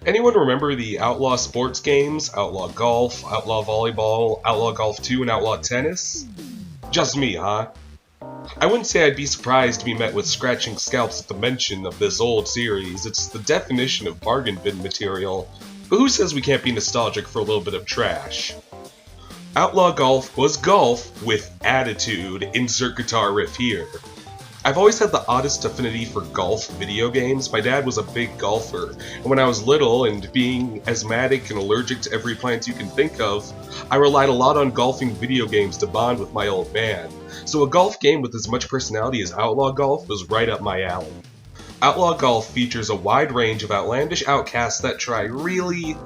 Anyone remember the Outlaw Sports games? Outlaw Golf, Outlaw Volleyball, Outlaw Golf 2, and Outlaw Tennis? Just me, huh? I wouldn't say I'd be surprised to be met with scratching scalps at the mention of this old series. It's the definition of bargain bin material. But who says we can't be nostalgic for a little bit of trash? Outlaw Golf was golf with attitude. Insert guitar riff here. I've always had the oddest affinity for golf video games. My dad was a big golfer, and when I was little and being asthmatic and allergic to every plant you can think of, I relied a lot on golfing video games to bond with my old man. So a golf game with as much personality as Outlaw Golf was right up my alley. Outlaw Golf features a wide range of outlandish outcasts that try really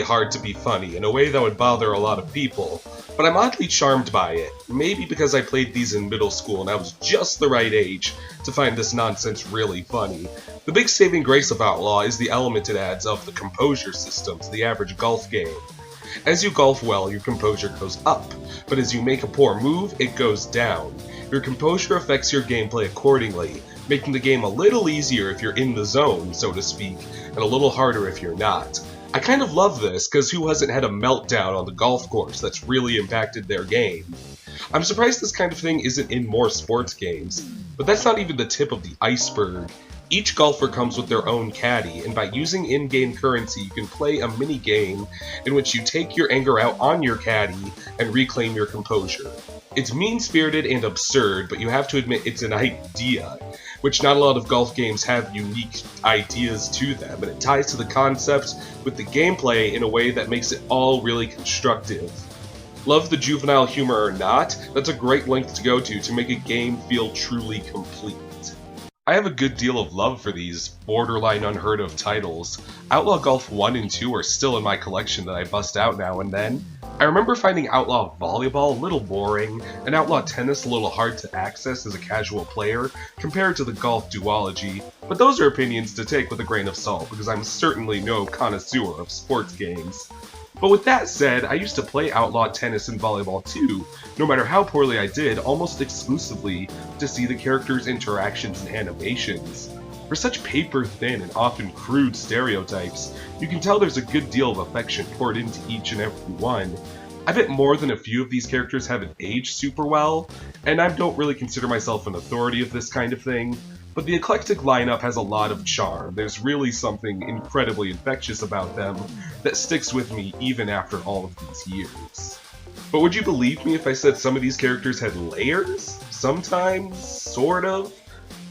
hard to be funny in a way that would bother a lot of people, but I'm oddly charmed by it, maybe because I played these in middle school and I was just the right age to find this nonsense really funny. The big saving grace of Outlaw is the element it adds of the composure system to the average golf game. As you golf well, your composure goes up, but as you make a poor move, it goes down. Your composure affects your gameplay accordingly, making the game a little easier if you're in the zone, so to speak, and a little harder if you're not. I kind of love this, because who hasn't had a meltdown on the golf course that's really impacted their game? I'm surprised this kind of thing isn't in more sports games, but that's not even the tip of the iceberg. Each golfer comes with their own caddy, and by using in-game currency you can play a mini-game in which you take your anger out on your caddy and reclaim your composure. It's mean-spirited and absurd, but you have to admit it's an idea, which not a lot of golf games have unique ideas to them, and it ties to the concept with the gameplay in a way that makes it all really constructive. Love the juvenile humor or not, that's a great length to go to make a game feel truly complete. I have a good deal of love for these borderline unheard of titles. Outlaw Golf 1 and 2 are still in my collection that I bust out now and then. I remember finding Outlaw Volleyball a little boring, and Outlaw Tennis a little hard to access as a casual player compared to the golf duology, but those are opinions to take with a grain of salt because I'm certainly no connoisseur of sports games. But with that said, I used to play Outlaw Tennis and Volleyball too, no matter how poorly I did, almost exclusively to see the characters' interactions and animations. For such paper-thin and often crude stereotypes, you can tell there's a good deal of affection poured into each and every one. I bet more than a few of these characters haven't aged super well, and I don't really consider myself an authority of this kind of thing, but the eclectic lineup has a lot of charm. There's really something incredibly infectious about them that sticks with me even after all of these years. But would you believe me if I said some of these characters had layers? Sometimes, sort of.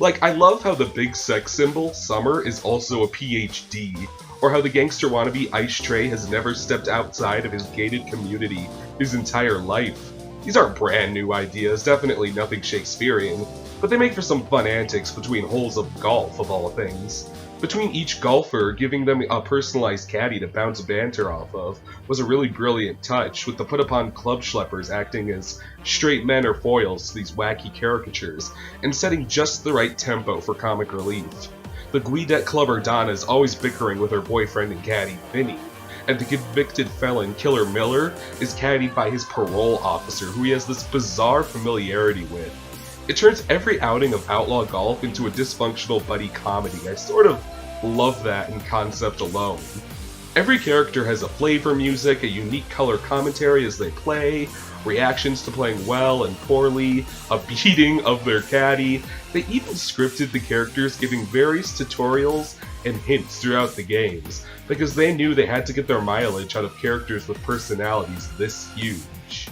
Like, I love how the big sex symbol, Summer, is also a PhD, or how the gangster wannabe Ice Tray has never stepped outside of his gated community his entire life. These aren't brand new ideas, definitely nothing Shakespearean, but they make for some fun antics between holes of golf, of all things. Between each golfer, giving them a personalized caddy to bounce banter off of was a really brilliant touch, with the put-upon club schleppers acting as straight men or foils to these wacky caricatures, and setting just the right tempo for comic relief. The Guidette clubber Donna is always bickering with her boyfriend and caddy, Vinny, and the convicted felon Killer Miller is caddied by his parole officer, who he has this bizarre familiarity with. It turns every outing of Outlaw Golf into a dysfunctional buddy comedy. I sort of love that in concept alone. Every character has a flavor music, a unique color commentary as they play, reactions to playing well and poorly, a beating of their caddy. They even scripted the characters giving various tutorials and hints throughout the games, because they knew they had to get their mileage out of characters with personalities this huge.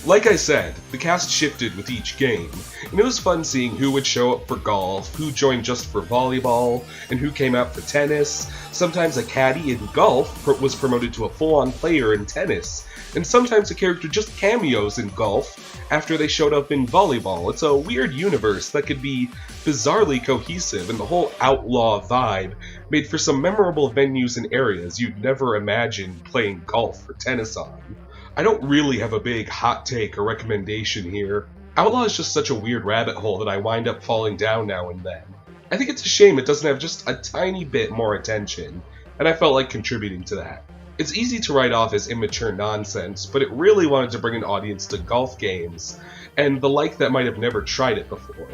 Like I said, the cast shifted with each game, and it was fun seeing who would show up for golf, who joined just for volleyball, and who came out for tennis. Sometimes a caddy in golf was promoted to a full-on player in tennis, and sometimes a character just cameos in golf after they showed up in volleyball. It's a weird universe that could be bizarrely cohesive, and the whole outlaw vibe made for some memorable venues and areas you'd never imagine playing golf or tennis on. I don't really have a big hot take or recommendation here. Outlaw is just such a weird rabbit hole that I wind up falling down now and then. I think it's a shame it doesn't have just a tiny bit more attention, and I felt like contributing to that. It's easy to write off as immature nonsense, but it really wanted to bring an audience to golf games, and the like that might have never tried it before.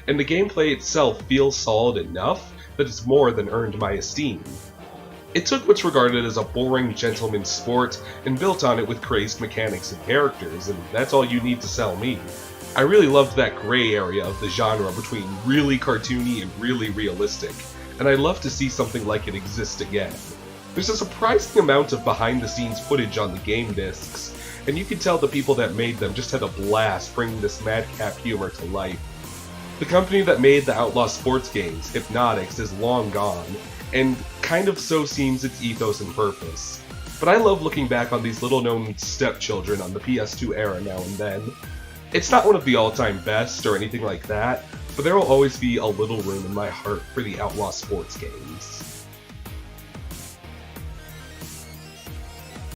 And the gameplay itself feels solid enough that it's more than earned my esteem. It took what's regarded as a boring gentleman's sport and built on it with crazed mechanics and characters, and that's all you need to sell me. I really loved that gray area of the genre between really cartoony and really realistic, and I'd love to see something like it exist again. There's a surprising amount of behind-the-scenes footage on the game discs, and you can tell the people that made them just had a blast bringing this madcap humor to life. The company that made the Outlaw Sports games, Hypnotics, is long gone, and kind of so seems its ethos and purpose. But I love looking back on these little-known stepchildren on the PS2 era now and then. It's not one of the all-time best or anything like that, but there will always be a little room in my heart for the Outlaw Sports games.